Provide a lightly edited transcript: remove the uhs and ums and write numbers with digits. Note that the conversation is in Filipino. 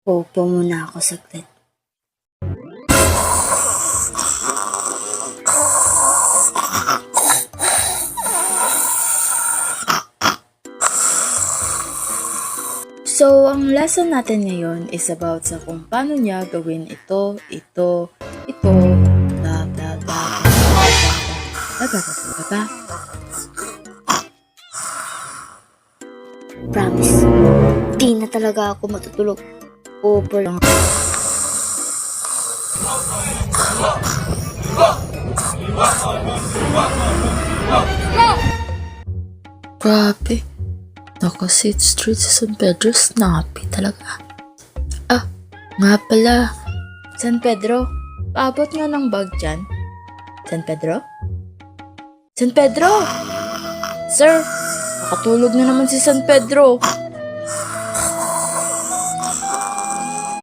Uupo muna ako saglit. So, ang lesson natin ngayon is about sa kung paano niya gawin ito, bla bla bla bla bla bla bla bla bla. Promise, di na talaga ako matutulog. Over lang. Grabe. Naka-Sixth Street sa San Pedro, snappy talaga. Ah, nga pala. San Pedro, paabot nga ng bag dyan. San Pedro? San Pedro! Sir, nakatulog na naman si San Pedro.